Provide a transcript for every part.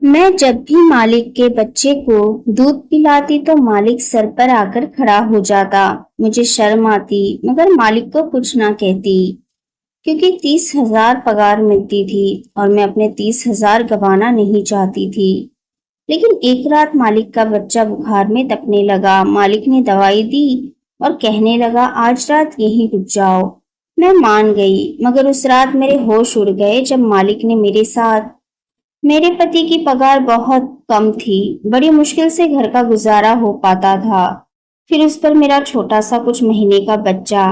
मैं जब भी मालिक के बच्चे को दूध पिलाती तो मालिक सर पर आकर खड़ा हो जाता। मुझे शर्म आती मगर मालिक को कुछ ना कहती क्योंकि 30,000 पगार मिलती थी और मैं अपने 30,000 गंवाना नहीं चाहती थी। लेकिन एक रात मालिक का बच्चा बुखार में तपने लगा। मालिक ने दवाई दी और कहने लगा, आज रात यहीं रुक जाओ। मैं मान गई मगर उस रात मेरे होश उड़ गए जब मालिक ने मेरे पति की पगार बहुत कम थी। बड़ी मुश्किल से घर का गुजारा हो पाता था। फिर उस पर मेरा छोटा सा कुछ महीने का बच्चा।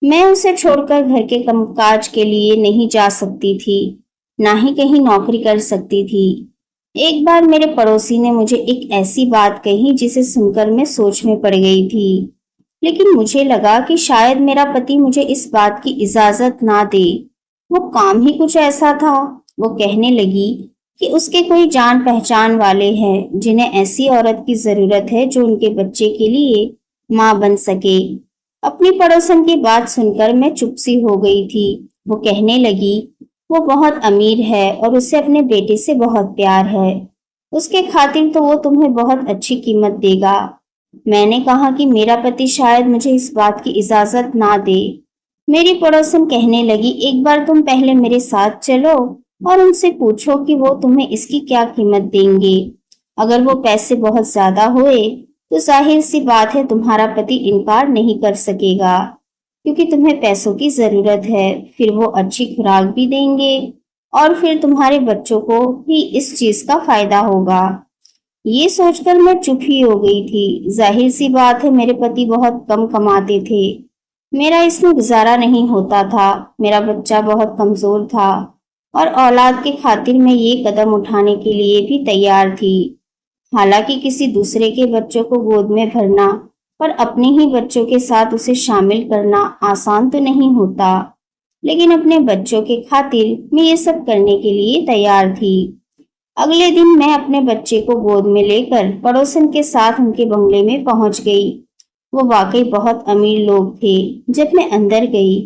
मैं उसे छोड़कर घर के कामकाज के लिए नहीं जा सकती थी, ना ही कहीं नौकरी कर सकती थी। एक बार मेरे पड़ोसी ने मुझे एक ऐसी बात कही जिसे सुनकर मैं सोच में पड़ गई थी। लेकिन मुझे लगा कि शायद मेरा पति मुझे इस बात की इजाजत ना दे। वो काम ही कुछ ऐसा था। वो कहने लगी कि उसके कोई जान पहचान वाले हैं जिन्हें ऐसी औरत की जरूरत है जो उनके बच्चे के लिए मां बन सके। अपनी पड़ोसन की बात सुनकर मैं चुप सी हो गई थी। वो कहने लगी, वो बहुत अमीर है और उसे अपने बेटे से बहुत प्यार है। उसके खातिर तो वो तुम्हें बहुत अच्छी कीमत देगा। मैंने कहा कि मेरा पति शायद मुझे इस बात की इजाजत ना दे। मेरी पड़ोसन कहने लगी, एक बार तुम पहले मेरे साथ चलो और उनसे पूछो कि वो तुम्हें इसकी क्या कीमत देंगे। अगर वो पैसे बहुत ज्यादा हुए तो जाहिर सी बात है तुम्हारा पति इनकार नहीं कर सकेगा क्योंकि तुम्हें पैसों की जरूरत है। फिर वो अच्छी खुराक भी देंगे और फिर तुम्हारे बच्चों को भी इस चीज का फायदा होगा। ये सोचकर मैं चुप ही हो गई थी। जाहिर सी बात है मेरे पति बहुत कम कमाते थे। मेरा इसमें गुजारा नहीं होता था। मेरा बच्चा बहुत कमजोर था और औलाद के खातिर मैं ये कदम उठाने के लिए भी तैयार थी। हालांकि किसी दूसरे के बच्चों को गोद में भरना और अपने ही बच्चों के साथ उसे शामिल करना आसान तो नहीं होता, लेकिन अपने बच्चों के खातिर मैं ये सब करने के लिए तैयार थी। अगले दिन मैं अपने बच्चे को गोद में लेकर पड़ोसन के साथ उनके बंगले में पहुंच गई। वो वाकई बहुत अमीर लोग थे। जब मैं अंदर गई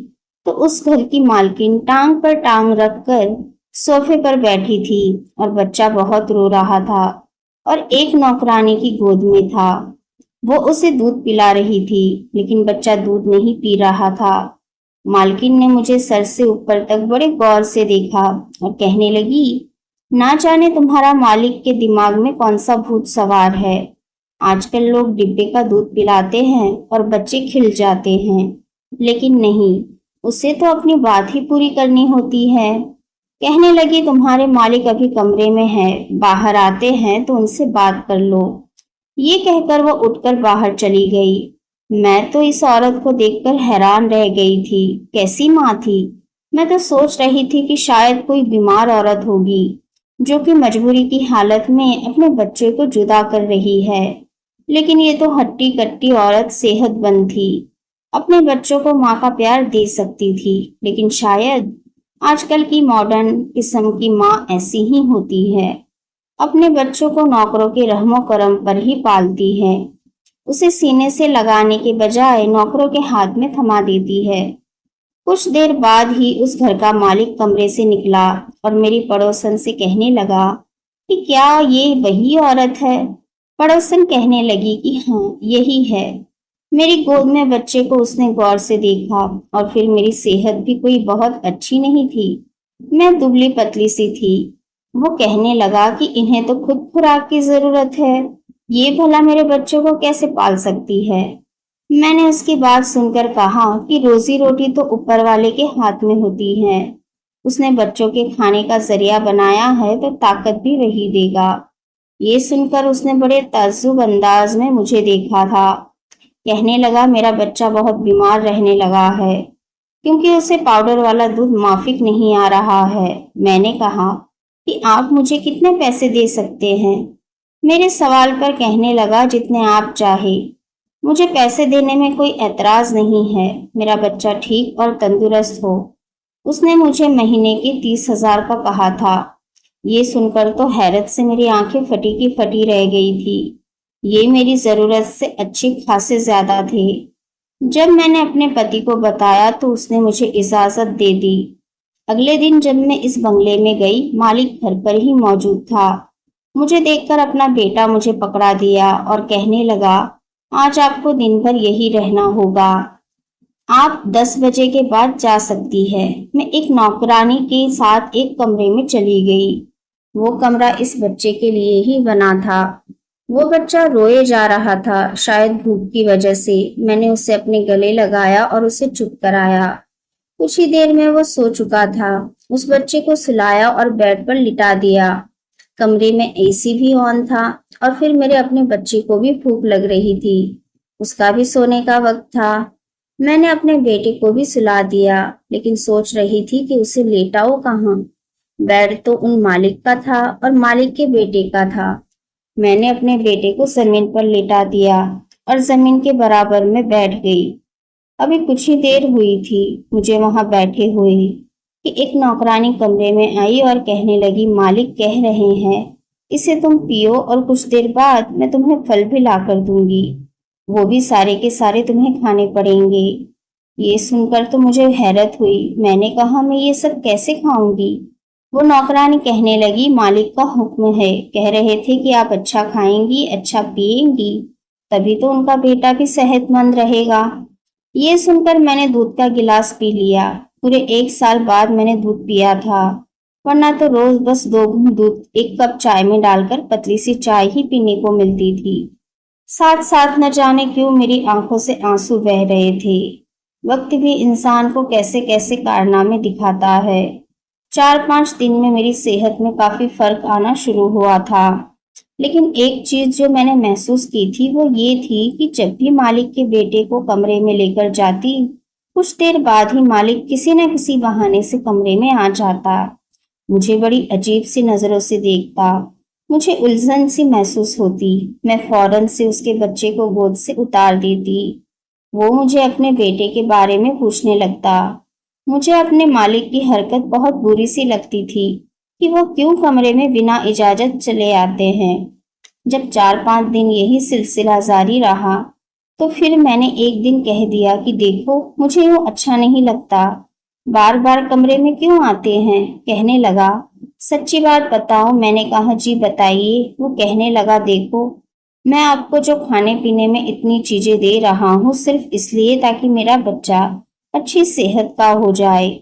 तो उस घर की मालकिन टांग पर टांग रखकर सोफे पर बैठी थी और बच्चा बहुत रो रहा था और एक नौकरानी की गोद में था। वो उसे दूध पिला रही थी लेकिन बच्चा दूध नहीं पी रहा था। मालकिन ने मुझे सर से ऊपर तक बड़े गौर से देखा और कहने लगी, ना जाने तुम्हारा मालिक के दिमाग में कौन सा भूत सवार है। आजकल लोग डिब्बे का दूध पिलाते हैं और बच्चे खिल जाते हैं, लेकिन नहीं, उसे तो अपनी बात ही पूरी करनी होती है। कहने लगी, तुम्हारे मालिक अभी कमरे में है, बाहर आते हैं तो उनसे बात कर लो। ये कहकर वो उठकर बाहर चली गई। मैं तो इस औरत को देखकर हैरान रह गई थी। कैसी माँ थी। मैं तो सोच रही थी कि शायद कोई बीमार औरत होगी जो कि मजबूरी की हालत में अपने बच्चे को जुदा कर रही है। लेकिन ये तो हट्टी कट्टी औरत सेहतमंद थी, अपने बच्चों को माँ का प्यार दे सकती थी। लेकिन शायद आजकल की मॉडर्न किस्म की माँ ऐसी ही होती है, अपने बच्चों को नौकरों के रहमो करम पर ही पालती है। उसे सीने से लगाने के बजाय नौकरों के हाथ में थमा देती है। कुछ देर बाद ही उस घर का मालिक कमरे से निकला और मेरी पड़ोसन से कहने लगा कि क्या ये वही औरत है। पड़ोसन कहने लगी कि हाँ, यही है। मेरी गोद में बच्चे को उसने गौर से देखा और फिर मेरी सेहत भी कोई बहुत अच्छी नहीं थी। मैं दुबली पतली सी थी। वो कहने लगा कि इन्हें तो खुद खुराक की जरूरत है, ये भला मेरे बच्चों को कैसे पाल सकती है। मैंने उसकी बात सुनकर कहा कि रोजी रोटी तो ऊपर वाले के हाथ में होती है। उसने बच्चों के खाने का जरिया बनाया है तो ताकत भी वही देगा। ये सुनकर उसने बड़े ताज्जुब अंदाज में मुझे देखा था। कहने लगा, मेरा बच्चा बहुत बीमार रहने लगा है क्योंकि उसे पाउडर वाला दूध माफिक नहीं आ रहा है। मैंने कहा कि आप मुझे कितने पैसे दे सकते हैं। मेरे सवाल पर कहने लगा, जितने आप चाहे। मुझे पैसे देने में कोई एतराज नहीं है, मेरा बच्चा ठीक और तंदुरुस्त हो। उसने मुझे महीने के 30,000 का कहा था। ये सुनकर तो हैरत से मेरी आंखें फटी की फटी रह गई थी। ये मेरी जरूरत से अच्छे खासे ज्यादा थे। जब मैंने अपने पति को बताया तो उसने मुझे इजाजत दे दी। अगले दिन जब मैं इस बंगले में गई, मालिक घर पर ही मौजूद था। मुझे देखकर अपना बेटा मुझे पकड़ा दिया और कहने लगा, आज आपको दिन भर यही रहना होगा। आप 10 बजे के बाद जा सकती है। मैं एक नौकरानी के साथ एक कमरे में चली गई। वो कमरा इस बच्चे के लिए ही बना था। वो बच्चा रोए जा रहा था, शायद भूख की वजह से। मैंने उसे अपने गले लगाया और उसे चुप कराया। कुछ ही देर में वो सो चुका था। उस बच्चे को सुलाया और बेड पर लिटा दिया। कमरे में एसी भी ऑन था और फिर मेरे अपने बच्चे को भी भूख लग रही थी। उसका भी सोने का वक्त था। मैंने अपने बेटे को भी सुला दिया, लेकिन सोच रही थी कि उसे लेटाओ कहाँ। बेड तो उन मालिक का था और मालिक के बेटे का था। मैंने अपने बेटे को जमीन पर लेटा दिया और जमीन के बराबर में बैठ गई। अभी कुछ ही देर हुई थी मुझे वहां बैठे हुए कि एक नौकरानी कमरे में आई और कहने लगी, मालिक कह रहे हैं इसे तुम पियो और कुछ देर बाद मैं तुम्हें फल भी ला कर दूंगी। वो भी सारे के सारे तुम्हें खाने पड़ेंगे। ये सुनकर तो मुझे हैरत हुई। मैंने कहा, मैं ये सब कैसे खाऊंगी? वो नौकरानी कहने लगी, मालिक का हुक्म है। कह रहे थे कि आप अच्छा खाएंगी, अच्छा पिएंगी, तभी तो उनका बेटा भी सेहतमंद रहेगा। ये सुनकर मैंने दूध का गिलास पी लिया। पूरे 1 साल बाद मैंने दूध पिया था, वरना तो रोज बस 2 घूंट दूध एक कप चाय में डालकर पतली सी चाय ही पीने को मिलती थी। साथ साथ न जाने क्यों मेरी आंखों से आंसू बह रहे थे। वक्त भी इंसान को कैसे कैसे कारनामे दिखाता है। 4-5 दिन में मेरी सेहत में काफी फर्क आना शुरू हुआ था। लेकिन एक चीज जो मैंने महसूस की थी वो ये थी कि जब भी मालिक के बेटे को कमरे में लेकर जाती, कुछ देर बाद ही मालिक किसी न किसी बहाने से कमरे में आ जाता। मुझे बड़ी अजीब सी नजरों से देखता। मुझे उलझन सी महसूस होती। मैं फौरन से उसके बच्चे को गोद से उतार देती। वो मुझे अपने बेटे के बारे में पूछने लगता। मुझे अपने मालिक की हरकत बहुत बुरी सी लगती थी कि वो क्यों कमरे में बिना इजाजत चले आते हैं। जब 4-5 दिन यही सिलसिला जारी रहा, तो फिर मैंने एक दिन कह दिया कि देखो, मुझे यूं अच्छा नहीं लगता। बार बार कमरे में क्यों आते हैं? कहने लगा, सच्ची बात बताओ। मैंने कहा, जी बताइए। वो कहने लगा, देखो, मैं आपको जो खाने पीने में इतनी चीजें दे रहा हूँ सिर्फ इसलिए ताकि मेरा बच्चा अच्छी सेहत का हो जाए।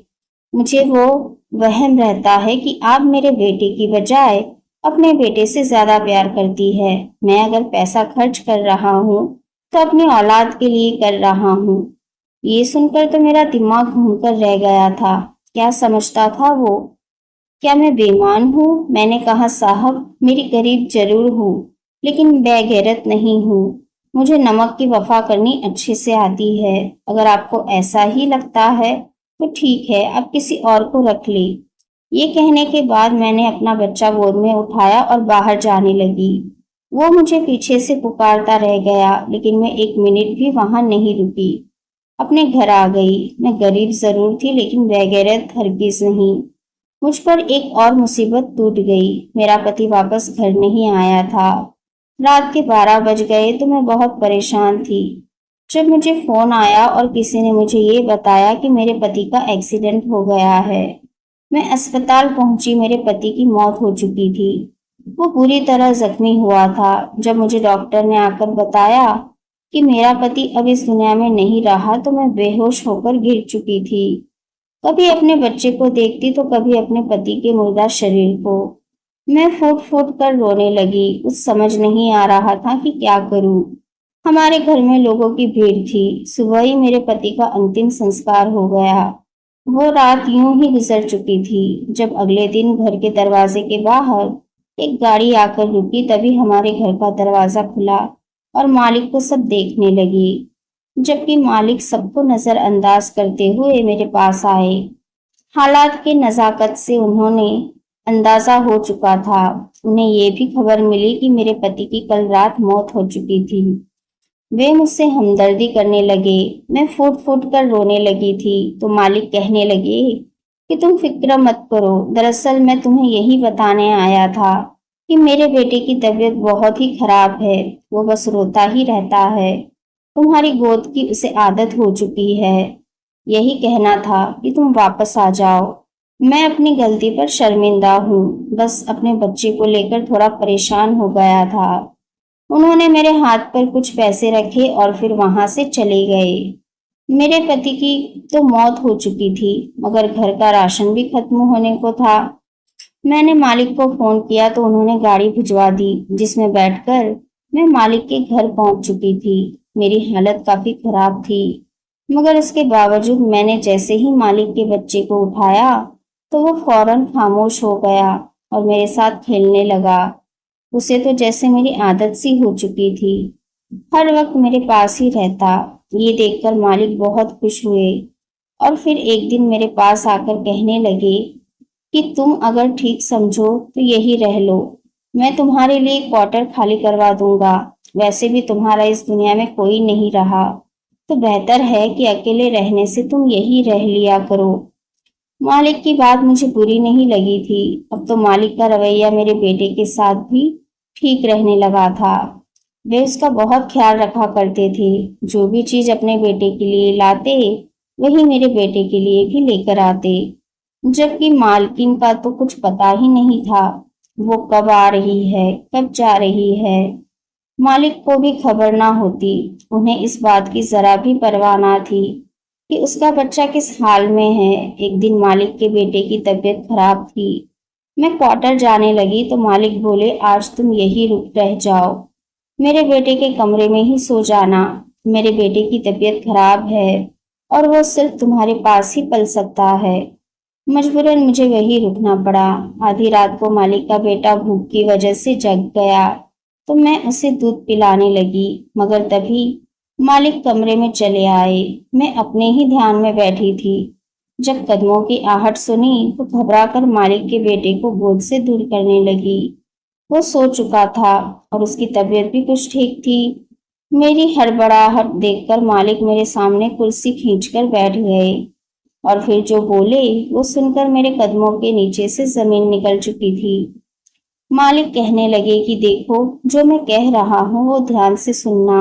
मुझे वो वहम रहता है कि आप मेरे बेटे की बजाय अपने बेटे से ज्यादा प्यार करती है। मैं अगर पैसा खर्च कर रहा हूँ तो अपनी औलाद के लिए कर रहा हूँ। ये सुनकर तो मेरा दिमाग घूमकर रह गया था। क्या समझता था वो? क्या मैं बेईमान हूँ? मैंने कहा, साहब, मेरी गरीब जरूर हूँ, लेकिन बेगैरत नहीं हूँ। मुझे नमक की वफा करनी अच्छे से आती है। अगर आपको ऐसा ही लगता है तो ठीक है, आप किसी और को रख ले। ये कहने के बाद मैंने अपना बच्चा गोद में उठाया और बाहर जाने लगी। वो मुझे पीछे से पुकारता रह गया, लेकिन मैं 1 मिनट भी वहां नहीं रुकी। अपने घर आ गई। मैं गरीब जरूर थी, लेकिन बेगैरत हरगिज नहीं। मुझ पर एक और मुसीबत टूट गई। मेरा पति वापस घर नहीं आया था। रात के 12 बज गए तो मैं बहुत परेशान थी। जब मुझे फोन आया और किसी ने मुझे ये बताया कि मेरे पति का एक्सीडेंट हो गया है। मैं अस्पताल पहुंची। मेरे पति की मौत हो चुकी थी। वो बुरी तरह जख्मी हुआ था। जब मुझे डॉक्टर ने आकर बताया कि मेरा पति अब इस दुनिया में नहीं रहा, तो मैं बेहोश होकर गिर चुकी थी। कभी अपने बच्चे को देखती तो कभी अपने पति के मुर्दा शरीर को। मैं फूट फूट कर रोने लगी। कुछ समझ नहीं आ रहा था कि क्या करूं। हमारे घर में लोगों की भीड़ थी। सुबह ही मेरे पति का अंतिम संस्कार हो गया। वो रात यूं ही गुजर चुकी थी। जब अगले दिन घर के दरवाजे के बाहर एक गाड़ी आकर रुकी, तभी हमारे घर का दरवाजा खुला और मालिक को सब देखने लगी। जबकि मालिक सबको नजरअंदाज करते हुए मेरे पास आए। हालात के नजाकत से उन्होंने अंदाजा हो चुका था। उन्हें ये भी खबर मिली कि मेरे पति की कल रात मौत हो चुकी थी। वे मुझसे हमदर्दी करने लगे। मैं फूट फूट कर रोने लगी थी तो मालिक कहने लगे कि तुम फिक्र मत करो। दरअसल मैं तुम्हें यही बताने आया था कि मेरे बेटे की तबीयत बहुत ही खराब है। वो बस रोता ही रहता है। तुम्हारी गोद की उसे आदत हो चुकी है। यही कहना था कि तुम वापस आ जाओ। मैं अपनी गलती पर शर्मिंदा हूँ, बस अपने बच्चे को लेकर थोड़ा परेशान हो गया था। उन्होंने मेरे हाथ पर कुछ पैसे रखे और फिर वहां से चले गए। मेरे पति की तो मौत हो चुकी थी, मगर घर का राशन भी खत्म होने को था। मैंने मालिक को फोन किया तो उन्होंने गाड़ी भिजवा दी, जिसमें बैठकर मैं मालिक के घर पहुंच चुकी थी। मेरी हालत काफी खराब थी, मगर उसके बावजूद मैंने जैसे ही मालिक के बच्चे को उठाया तो वो फौरन खामोश हो गया और मेरे साथ खेलने लगा। उसे तो जैसे मेरी आदत सी हो चुकी थी, हर वक्त मेरे पास ही रहता। ये देखकर मालिक बहुत खुश हुए और फिर एक दिन मेरे पास आकर कहने लगे कि तुम अगर ठीक समझो तो यही रह लो, मैं तुम्हारे लिए क्वार्टर खाली करवा दूंगा। वैसे भी तुम्हारा इस दुनिया में कोई नहीं रहा, तो बेहतर है कि अकेले रहने से तुम यही रह लिया करो। मालिक की बात मुझे बुरी नहीं लगी थी। अब तो मालिक का रवैया मेरे बेटे के साथ भी ठीक रहने लगा था। वे उसका बहुत ख्याल रखा करते थे। जो भी चीज अपने बेटे के लिए लाते, वही मेरे बेटे के लिए भी लेकर आते। जबकि मालकिन का तो कुछ पता ही नहीं था, वो कब आ रही है, कब जा रही है। मालिक को भी खबर ना होती। उन्हें इस बात की जरा भी परवाह ना थी कि उसका बच्चा किस हाल में है। एक दिन मालिक के बेटे की तबीयत खराब थी। मैं क्वार्टर जाने लगी तो मालिक बोले, आज तुम यही रुक रह जाओ, मेरे बेटे के कमरे में ही सो जाना। मेरे बेटे की तबीयत खराब है और वो सिर्फ तुम्हारे पास ही पल सकता है। मजबूरन मुझे वही रुकना पड़ा। आधी रात को मालिक का बेटा भूख की वजह से जग गया तो मैं उसे दूध पिलाने लगी, मगर तभी मालिक कमरे में चले आए। मैं अपने ही ध्यान में बैठी थी। जब कदमों की आहट सुनी तो घबराकर मालिक के बेटे को गोद से दूर करने लगी। वो सो चुका था और उसकी तबीयत भी कुछ ठीक थी। मेरी हड़बड़ाहट देखकर मालिक मेरे सामने कुर्सी खींचकर बैठ गए और फिर जो बोले वो सुनकर मेरे कदमों के नीचे से जमीन निकल चुकी थी। मालिक कहने लगे कि देखो, जो मैं कह रहा हूँ वो ध्यान से सुनना।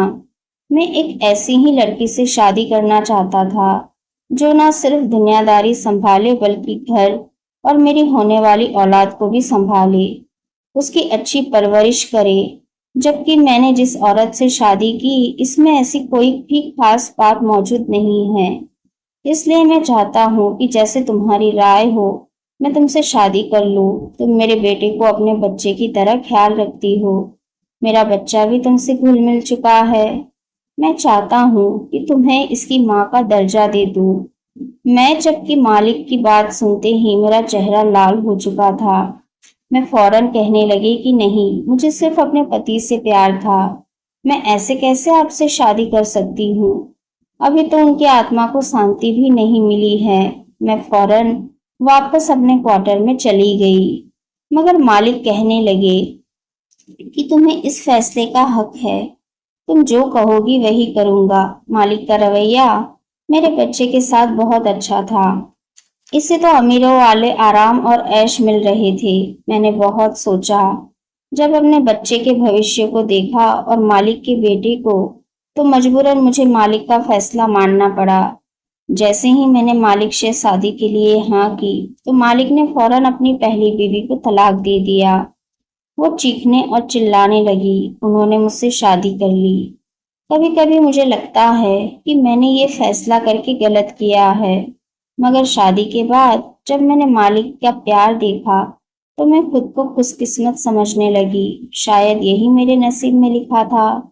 मैं एक ऐसी ही लड़की से शादी करना चाहता था जो ना सिर्फ दुनियादारी संभाले बल्कि घर और मेरी होने वाली औलाद को भी संभाले, उसकी अच्छी परवरिश करे। जबकि मैंने जिस औरत से शादी की, इसमें ऐसी कोई भी खास बात मौजूद नहीं है। इसलिए मैं चाहता हूँ कि जैसे तुम्हारी राय हो, मैं तुमसे शादी कर लूँ। तुम मेरे बेटे को अपने बच्चे की तरह ख्याल रखती हो। मेरा बच्चा भी तुमसे घुल मिल चुका है। मैं चाहता हूँ कि तुम्हें इसकी माँ का दर्जा दे दूँ। मैं जबकि मालिक की बात सुनते ही मेरा चेहरा लाल हो चुका था। मैं फौरन कहने लगी कि नहीं, मुझे सिर्फ अपने पति से प्यार था। मैं ऐसे कैसे आपसे शादी कर सकती हूँ? अभी तो उनकी आत्मा को शांति भी नहीं मिली है। मैं फौरन वापस अपने क्वार्टर में चली गई, मगर मालिक कहने लगे कि तुम्हें इस फैसले का हक है। तुम जो कहोगी वही करूंगा। मालिक का रवैया मेरे बच्चे के साथ बहुत अच्छा था। इससे तो अमीरों वाले आराम और ऐश मिल रहे थे। मैंने बहुत सोचा। जब अपने बच्चे के भविष्य को देखा और मालिक के बेटे को, तो मजबूरन मुझे मालिक का फैसला मानना पड़ा। जैसे ही मैंने मालिक से शादी के लिए हाँ की तो मालिक ने फौरन अपनी पहली बीवी को तलाक दे दिया। वो चीखने और चिल्लाने लगी। उन्होंने मुझसे शादी कर ली। कभी कभी मुझे लगता है कि मैंने ये फैसला करके गलत किया है, मगर शादी के बाद जब मैंने मालिक का प्यार देखा तो मैं खुद को खुशकिस्मत समझने लगी। शायद यही मेरे नसीब में लिखा था।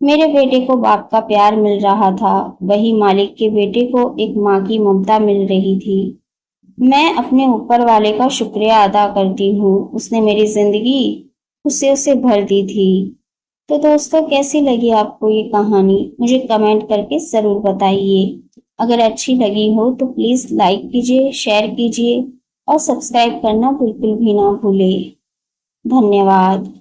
मेरे बेटे को बाप का प्यार मिल रहा था, वही मालिक के बेटे को एक माँ की ममता मिल रही थी। मैं अपने ऊपर वाले का शुक्रिया अदा करती हूँ। उसने मेरी जिंदगी खुशियों से भर दी थी। तो दोस्तों, कैसी लगी आपको ये कहानी? मुझे कमेंट करके जरूर बताइए। अगर अच्छी लगी हो तो प्लीज लाइक कीजिए, शेयर कीजिए और सब्सक्राइब करना बिल्कुल भी ना भूले। धन्यवाद।